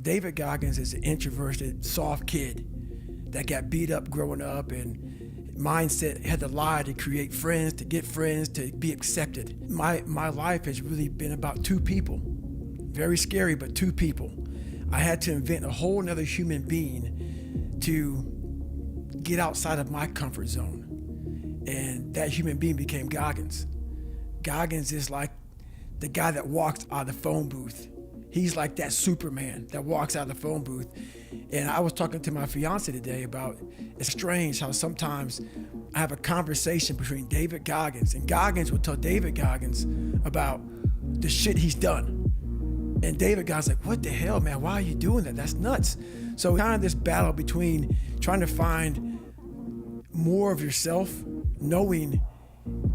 David Goggins is an introverted, soft kid that got beat up growing up and mindset had to lie to create friends, to get friends, to be accepted. My life has really been about two people. Very scary, but two people. I had to invent a whole nother human being to get outside of my comfort zone. And that human being became Goggins. Goggins is like the guy that walks out of the phone booth. He's like that Superman that walks out of the phone booth. And I was talking to my fiance today about, it's strange how sometimes I have a conversation between David Goggins, and Goggins will tell David Goggins about the shit he's done. And David Goggins like, what the hell, man? Why are you doing that? That's nuts. So kind of this battle between trying to find more of yourself, knowing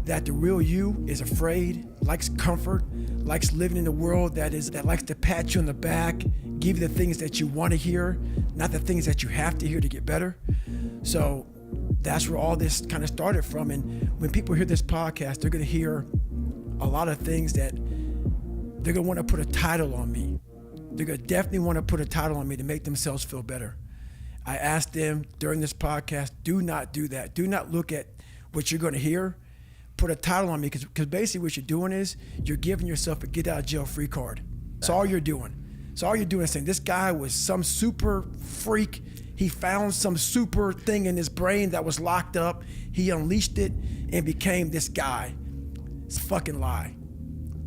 that the real you is afraid, likes comfort, likes living in a world that likes to pat you on the back, give you the things that you want to hear, not the things that you have to hear to get better. So that's where all this kind of started from. And when people hear this podcast, they're going to hear a lot of things that they're going to want to put a title on me. They're going to definitely want to put a title on me to make themselves feel better. I asked them during this podcast, do not do that. Do not look at what you're going to hear. Put a title on me, because basically what you're doing is you're giving yourself a get out of jail free card. That's all you're doing. So all you're doing is saying this guy was some super freak. He found some super thing in his brain that was locked up. He unleashed it and became this guy. It's a fucking lie.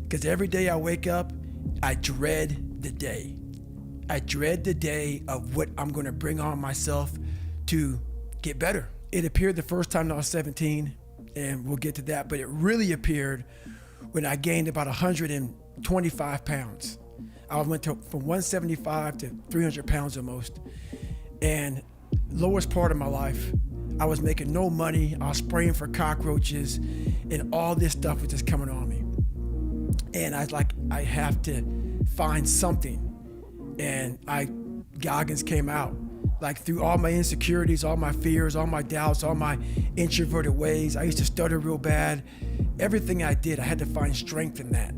Because every day I wake up, I dread the day. I dread the day of what I'm going to bring on myself to get better. It appeared the first time I was 17. And we'll get to that, but it really appeared when I gained about 125 pounds. I went from 175 to 300 pounds almost. And lowest part of my life, I was making no money. I was spraying for cockroaches, and all this stuff was just coming on me. And I was like, I have to find something. And Goggins came out. Like through all my insecurities, all my fears, all my doubts, all my introverted ways. I used to stutter real bad. Everything I did, I had to find strength in that.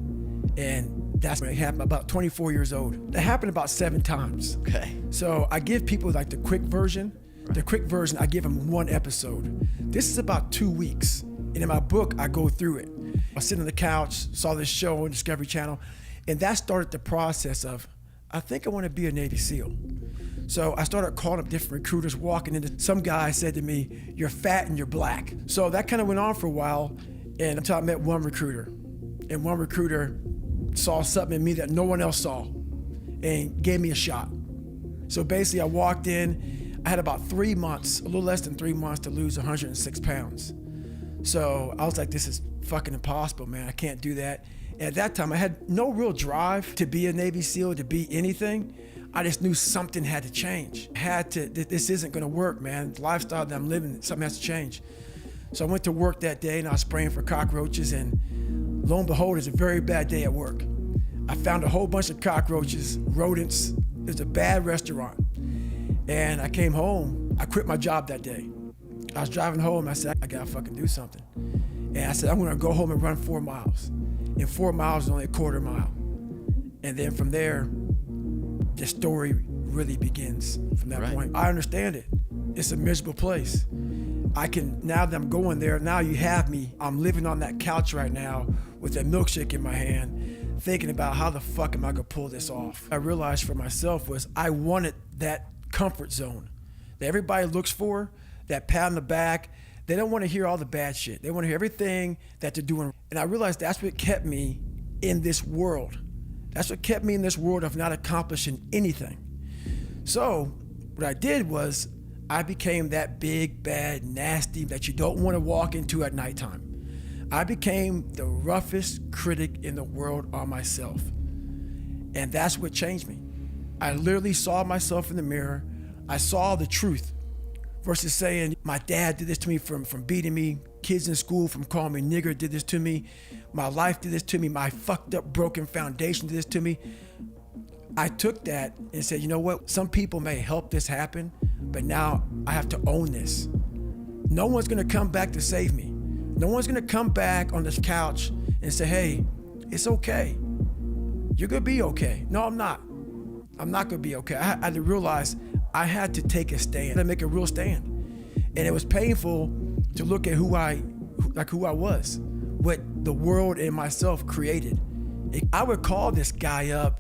And that's when it happened, about 24 years old. That happened about 7 times. Okay. So I give people like the quick version. Right. The quick version, I give them 1 episode. This is about 2 weeks. And in my book, I go through it. I sit on the couch, saw this show on Discovery Channel, and that started the process of, I think I want to be a Navy SEAL. So I started calling up different recruiters, walking into, some guy said to me, you're fat and you're black. So that kind of went on for a while, and until I met one recruiter. And one recruiter saw something in me that no one else saw and gave me a shot. So basically I walked in, I had about 3 months, a little less than 3 months to lose 106 pounds. So I was like, this is fucking impossible, man. I can't do that. And at that time, I had no real drive to be a Navy SEAL, to be anything. I just knew something had to change. This isn't gonna work, man. The lifestyle that I'm living, something has to change. So I went to work that day and I was spraying for cockroaches, and lo and behold, it's a very bad day at work. I found a whole bunch of cockroaches, rodents. It was a bad restaurant. And I came home, I quit my job that day. I was driving home, I said, I gotta fucking do something. And I said, I'm gonna go home and run 4 miles. And 4 miles is only a quarter mile. And then from there, the story really begins from that point. I understand it. It's a miserable place. Now that I'm going there, now you have me. I'm living on that couch right now with a milkshake in my hand, thinking about how the fuck am I gonna pull this off? I realized for myself was I wanted that comfort zone that everybody looks for, that pat on the back. They don't want to hear all the bad shit. They want to hear everything that they're doing. And I realized that's what kept me in this world. That's what kept me in this world of not accomplishing anything. So what I did was I became that big, bad, nasty that you don't want to walk into at nighttime. I became the roughest critic in the world on myself. And that's what changed me. I literally saw myself in the mirror. I saw the truth versus saying, my dad did this to me from beating me, kids in school from calling me nigger did this to me, my life did this to me, my fucked up broken foundation did this to me. I took that and said, you know what? Some people may help this happen, but now I have to own this. No one's gonna come back to save me. No one's gonna come back on this couch and say, hey, it's okay. You're gonna be okay. No, I'm not. I'm not going to be okay. I had to realize I had to take a stand and make a real stand. And it was painful to look at who I was, what the world and myself created. I would call this guy up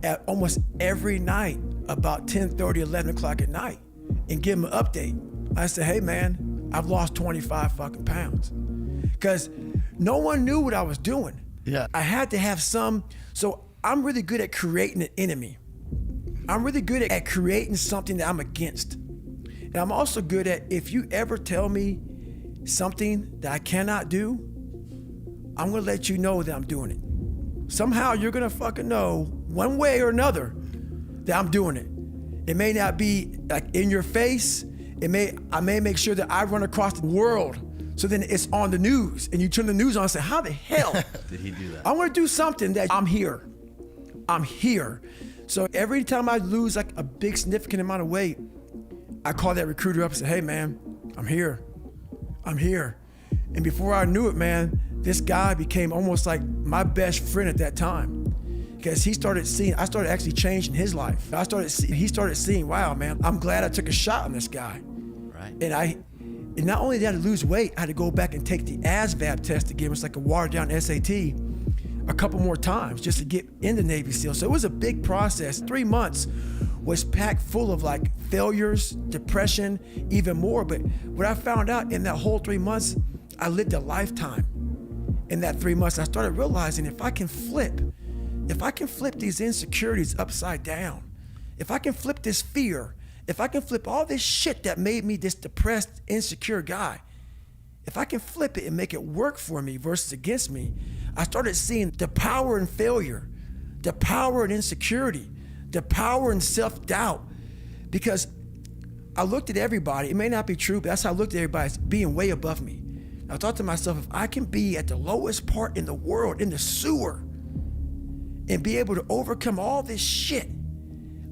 at almost every night about 10:30, 11 o'clock at night and give him an update. I said, hey man, I've lost 25 fucking pounds. Because no one knew what I was doing. Yeah. I had to have so I'm really good at creating an enemy. I'm really good at creating something that I'm against. And I'm also good at, if you ever tell me something that I cannot do, I'm gonna let you know that I'm doing it. Somehow you're gonna fucking know, one way or another, that I'm doing it. It may not be like in your face. I may make sure that I run across the world, so then it's on the news, and you turn the news on and say, how the hell did he do that? I want to do something that I'm here. I'm here. So every time I lose like a big significant amount of weight, I call that recruiter up and say, hey man, I'm here. I'm here. And before I knew it, man, this guy became almost like my best friend at that time. Because I started actually changing his life. He started seeing, wow, man, I'm glad I took a shot on this guy. Right. And not only did I lose weight, I had to go back and take the ASVAB test again. It was like a watered down SAT a couple more times just to get in the Navy SEAL. So it was a big process. 3 months was packed full of like failures, depression, even more. But what I found out in that whole 3 months, I lived a lifetime. In that 3 months, I started realizing if I can flip these insecurities upside down, if I can flip this fear, if I can flip all this shit that made me this depressed, insecure guy, if I can flip it and make it work for me versus against me, I started seeing the power in failure, the power in insecurity, the power in self-doubt. Because I looked at everybody, it may not be true, but that's how I looked at everybody as being way above me. I thought to myself, if I can be at the lowest part in the world, in the sewer, and be able to overcome all this shit,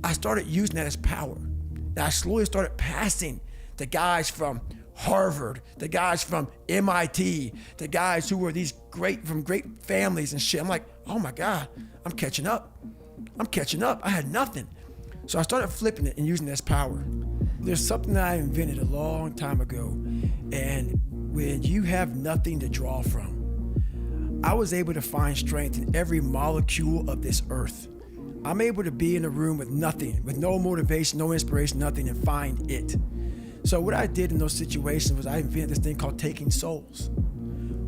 I started using that as power. And I slowly started passing the guys from Harvard, the guys from MIT, the guys who were from great families and shit. I'm like, oh my God, I'm catching up. I had nothing. So I started flipping it and using it as power. There's something that I invented a long time ago. And when you have nothing to draw from, I was able to find strength in every molecule of this earth. I'm able to be in a room with nothing, with no motivation, no inspiration, nothing, and find it. So what I did in those situations was I invented this thing called taking souls.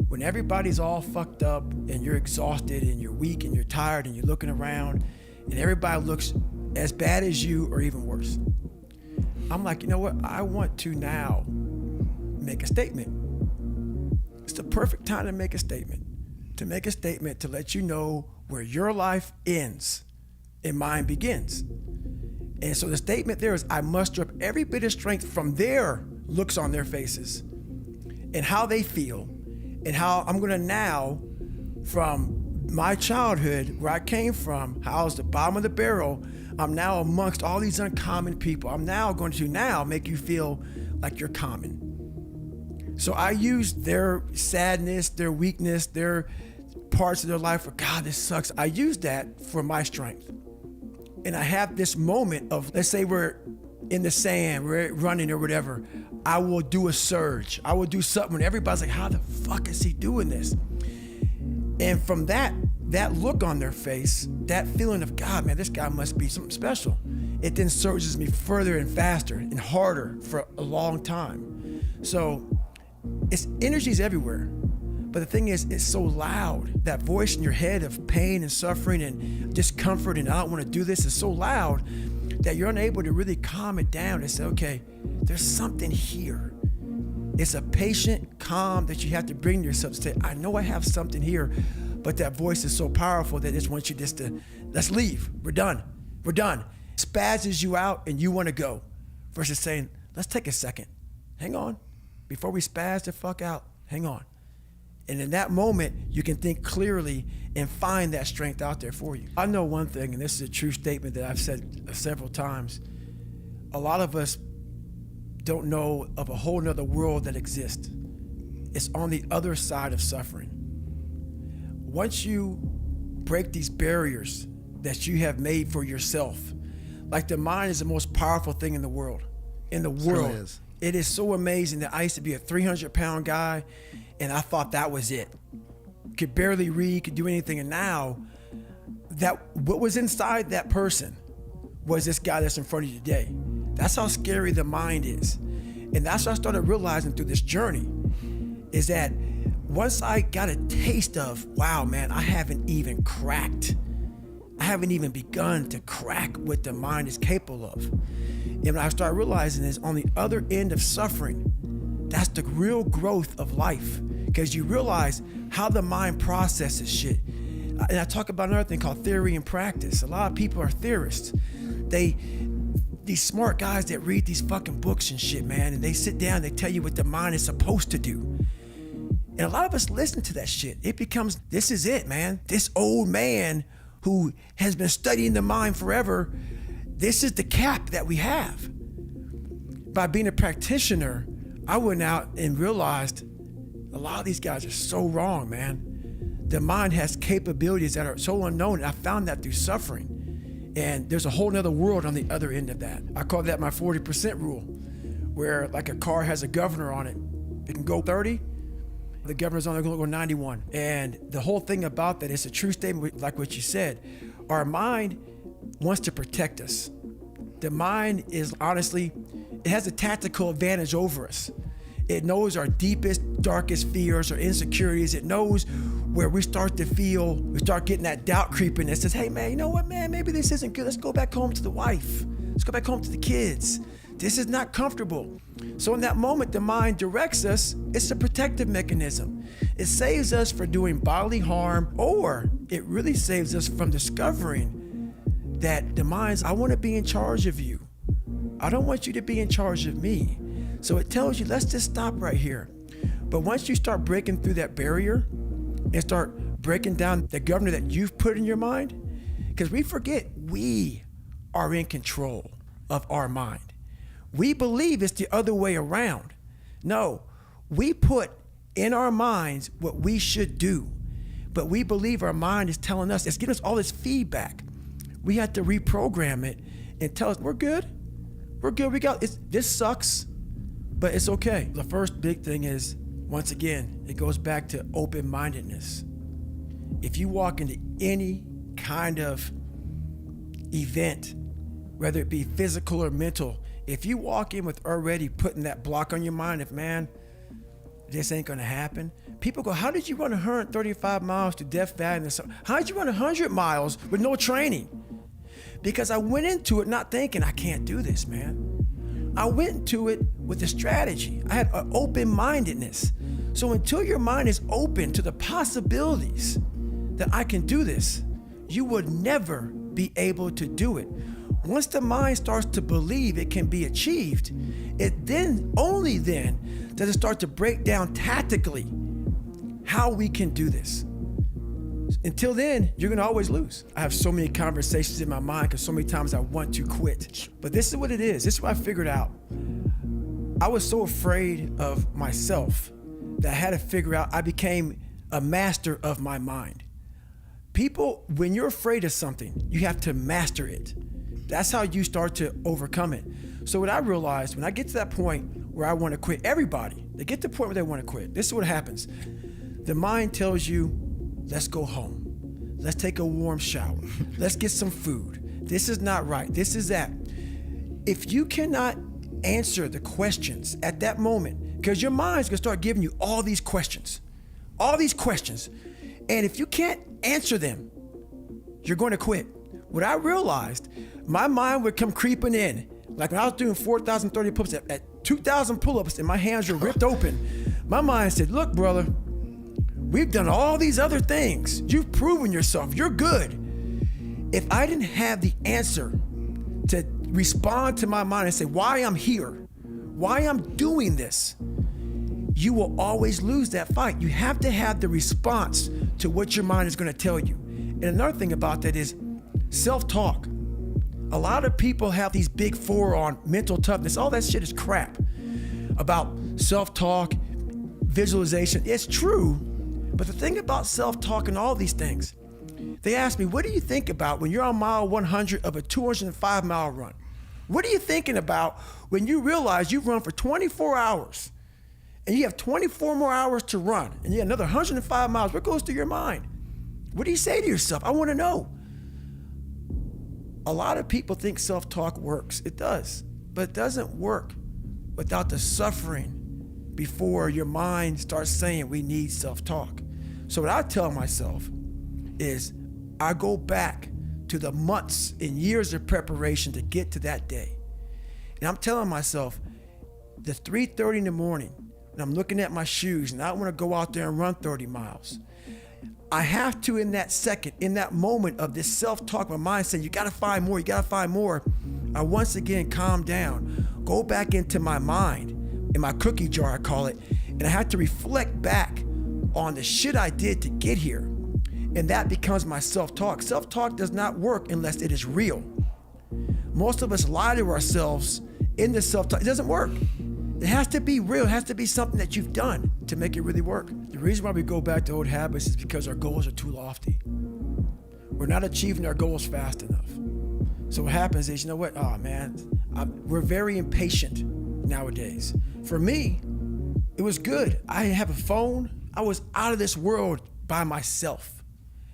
When everybody's all fucked up and you're exhausted and you're weak and you're tired and you're looking around and everybody looks as bad as you or even worse, I'm like, you know what? I want to now make a statement. It's the perfect time to make a statement. To let you know where your life ends and mine begins. And so the statement there is, I muster up every bit of strength from their looks on their faces and how they feel, and how I'm gonna now, from my childhood, where I came from, how I was the bottom of the barrel, I'm now amongst all these uncommon people. I'm now going to make you feel like you're common. So I used their sadness, their weakness, their parts of their life where, God, this sucks. I used that for my strength. And I have this moment of, let's say we're in the sand, we're running or whatever. I will do a surge. I will do something when everybody's like, how the fuck is he doing this? And from that look on their face, that feeling of, God, man, this guy must be something special. It then surges me further and faster and harder for a long time. So it's energy's everywhere. But the thing is, it's so loud. That voice in your head of pain and suffering and discomfort and I don't want to do this is so loud that you're unable to really calm it down and say, okay, there's something here. It's a patient calm that you have to bring to yourself to say, I know I have something here, but that voice is so powerful that it just wants you just to, let's leave. We're done. Spazzes you out and you want to go versus saying, let's take a second. Hang on. Before we spaz the fuck out, hang on. And in that moment, you can think clearly and find that strength out there for you. I know one thing, and this is a true statement that I've said several times. A lot of us don't know of a whole nother world that exists. It's on the other side of suffering. Once you break these barriers that you have made for yourself. Like the mind is the most powerful thing in the world. In the world. It is. It is so amazing that I used to be a 300-pound guy and I thought that was it. Could barely read, could do anything. And now, that what was inside that person was this guy that's in front of you today. That's how scary the mind is. And that's what I started realizing through this journey, is that once I got a taste of, wow, man, I haven't even begun to crack what the mind is capable of. And when I started realizing is on the other end of suffering, that's the real growth of life, because you realize how the mind processes shit. And I talk about another thing called theory and practice. A lot of people are theorists. These smart guys that read these fucking books and shit, man, and they sit down, they tell you what the mind is supposed to do. And a lot of us listen to that shit. It becomes, this is it, man. This old man who has been studying the mind forever, this is the cap that we have. By being a practitioner, I went out and realized a lot of these guys are so wrong, man. The mind has capabilities that are so unknown, and I found that through suffering. And there's a whole nother world on the other end of that. I call that my 40% rule, where like a car has a governor on it. It can go 30, the governor's only gonna go 91. And the whole thing about that is a true statement, like what you said. Our mind wants to protect us. The mind is honestly, it has a tactical advantage over us. It knows our deepest, darkest fears or insecurities. It knows where we start getting that doubt creeping that says, hey man, you know what, man, maybe this isn't good. Let's go back home to the wife. Let's go back home to the kids. This is not comfortable. So in that moment, the mind directs us. It's a protective mechanism. It saves us from doing bodily harm, or it really saves us from discovering that the mind's, I want to be in charge of you. I don't want you to be in charge of me. So it tells you, let's just stop right here. But once you start breaking through that barrier and start breaking down the governor that you've put in your mind, because we forget we are in control of our mind. We believe it's the other way around. No, we put in our minds what we should do, but we believe our mind is telling us, it's giving us all this feedback. We have to reprogram it and tell us, we're good, we got it. This sucks, but it's okay. The first big thing is, once again, it goes back to open-mindedness. If you walk into any kind of event, whether it be physical or mental, if you walk in with already putting that block on your mind of, man, this ain't gonna happen. People go, how did you run 135 miles to Death Valley? How did you run 100 miles with no training? Because I went into it not thinking, I can't do this, man. I went into it with a strategy. I had an open-mindedness. So until your mind is open to the possibilities that I can do this, you would never be able to do it. Once the mind starts to believe it can be achieved, only then does it start to break down tactically how we can do this. Until then, you're gonna always lose. I have so many conversations in my mind because so many times I want to quit. But this is what it is. This is what I figured out. I was so afraid of myself that I had to figure out, I became a master of my mind. People, when you're afraid of something, you have to master it. That's how you start to overcome it. So what I realized, when I get to that point where I want to quit, everybody, they get to the point where they want to quit. This is what happens. The mind tells you, let's go home. Let's take a warm shower. Let's get some food. This is not right. This is that. If you cannot answer the questions at that moment, because your mind's gonna start giving you all these questions. And if you can't answer them, you're going to quit. What I realized, my mind would come creeping in. Like when I was doing 4,030 pull-ups at 2,000 pull-ups and my hands were ripped open, my mind said, look, brother, we've done all these other things. You've proven yourself. You're good. If I didn't have the answer to respond to my mind and say why I'm here, why I'm doing this, you will always lose that fight. You have to have the response to what your mind is going to tell you. And another thing about that is self-talk. A lot of people have these big four on mental toughness. All that shit is crap. About self-talk, visualization. It's true. But the thing about self-talk and all these things, They ask me, what do you think about when you're on mile 100 of a 205-mile run? What are you thinking about when you realize you've run for 24 hours and you have 24 more hours to run and you have another 105 miles? What goes through your mind? What do you say to yourself? I want to know. A lot of people think self-talk works. It does, but it doesn't work without the suffering before your mind starts saying we need self-talk. So what I tell myself is I go back to the months and years of preparation to get to that day. And I'm telling myself, the 3:30 in the morning, and I'm looking at my shoes and I want to go out there and run 30 miles. I have to, in that second, in that moment of this self-talk, my mind saying, you got to find more, you got to find more. I once again calm down, go back into my mind, in my cookie jar, I call it, and I have to reflect back on the shit I did to get here. And that becomes my self-talk. Self-talk does not work unless it is real. Most of us lie to ourselves in the self-talk. It doesn't work. It has to be real. It has to be something that you've done to make it really work. The reason why we go back to old habits is because our goals are too lofty. We're not achieving our goals fast enough. So what happens is, you know what? Oh man, we're very impatient nowadays. For me, it was good. I didn't have a phone. I was out of this world by myself.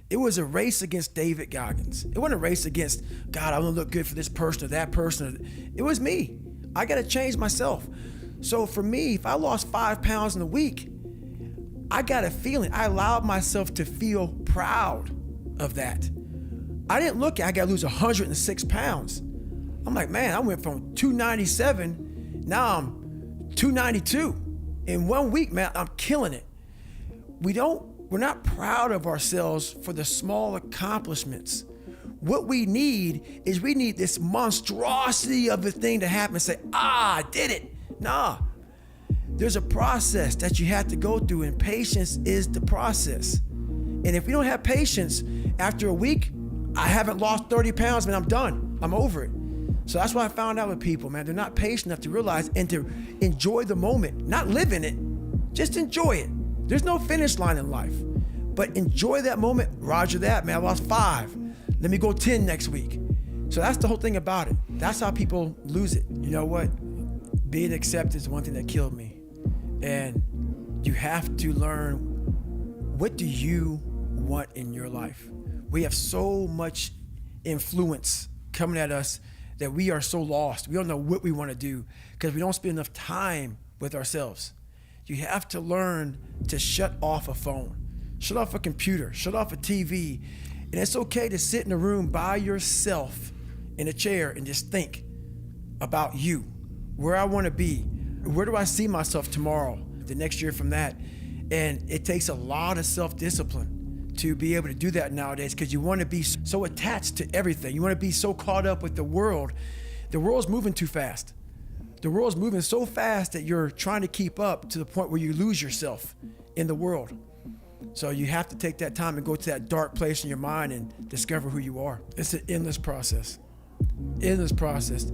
It was a race against David Goggins. It wasn't a race against, God, I want to look good for this person or that person. It was me. I got to change myself. So for me, if I lost 5 pounds in a week, I got a feeling. I allowed myself to feel proud of that. I didn't look at, I got to lose 106 pounds. I'm like, man, I went from 297, now I'm 292. In 1 week, man, I'm killing it. We're not proud of ourselves for the small accomplishments. What we need is we need this monstrosity of a thing to happen and say, I did it. Nah, there's a process that you have to go through, and patience is the process. And if we don't have patience, after a week, I haven't lost 30 pounds, man, I'm done. I'm over it. So that's what I found out with people, man. They're not patient enough to realize and to enjoy the moment, not live in it, just enjoy it. There's no finish line in life, but enjoy that moment. Roger that, man, I lost 5. Let me go 10 next week. So that's the whole thing about it. That's how people lose it. You know what? Being accepted is one thing that killed me. And you have to learn, what do you want in your life? We have so much influence coming at us that we are so lost. We don't know what we want to do because we don't spend enough time with ourselves. You have to learn to shut off a phone, shut off a computer, shut off a TV. And it's okay to sit in a room by yourself in a chair and just think about you, where I want to be, where do I see myself tomorrow, the next year from that. And it takes a lot of self-discipline to be able to do that nowadays, because you want to be so attached to everything. You want to be so caught up with the world. The world's moving too fast. The world's moving so fast that you're trying to keep up to the point where you lose yourself in the world. So you have to take that time and go to that dark place in your mind and discover who you are. It's an endless process. Endless process.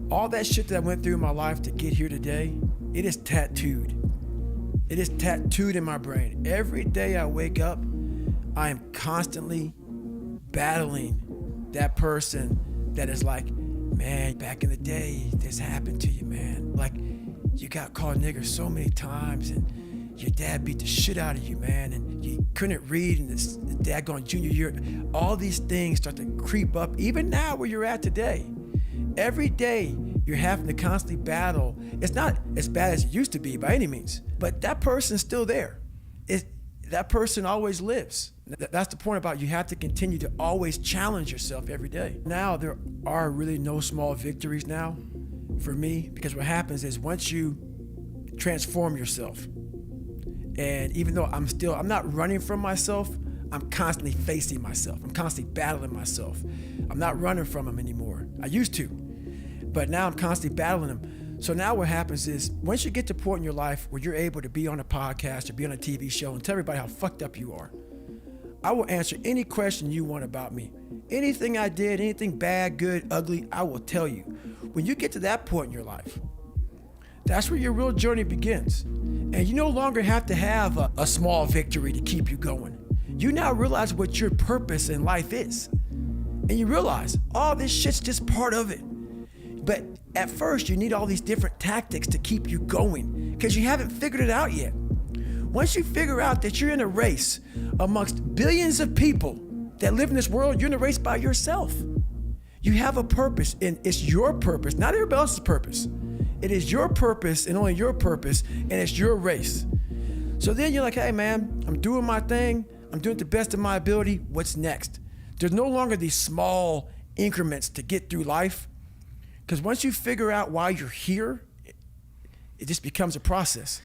All that shit that I went through in my life to get here today, it is tattooed. It is tattooed in my brain. Every day I wake up, I am constantly battling that person that is like, man, back in the day, this happened to you, man. Like, you got called nigger so many times, and your dad beat the shit out of you, man, and you couldn't read, and this daggone junior year. All these things start to creep up, even now where you're at today. Every day, you're having to constantly battle. It's not as bad as it used to be by any means, but that person's still there. That person always lives. That's the point about, you have to continue to always challenge yourself every day. Now, there are really no small victories now for me, because what happens is once you transform yourself, and even though I'm not running from myself, I'm constantly facing myself. I'm constantly battling myself. I'm not running from them anymore. I used to, but now I'm constantly battling them. So now what happens is, once you get to a point in your life where you're able to be on a podcast or be on a TV show and tell everybody how fucked up you are, I will answer any question you want about me. Anything I did, anything bad, good, ugly, I will tell you. When you get to that point in your life, that's where your real journey begins. And you no longer have to have a small victory to keep you going. you now realize what your purpose in life is. And you realize all this shit's just part of it. But at first, you need all these different tactics to keep you going because you haven't figured it out yet. Once you figure out that you're in a race amongst billions of people that live in this world, you're in a race by yourself. You have a purpose, and it's your purpose, not everybody else's purpose. It is your purpose and only your purpose, and it's your race. So then you're like, hey man, I'm doing my thing. I'm doing it to the best of my ability. What's next? There's no longer these small increments to get through life. Because once you figure out why you're here, it just becomes a process.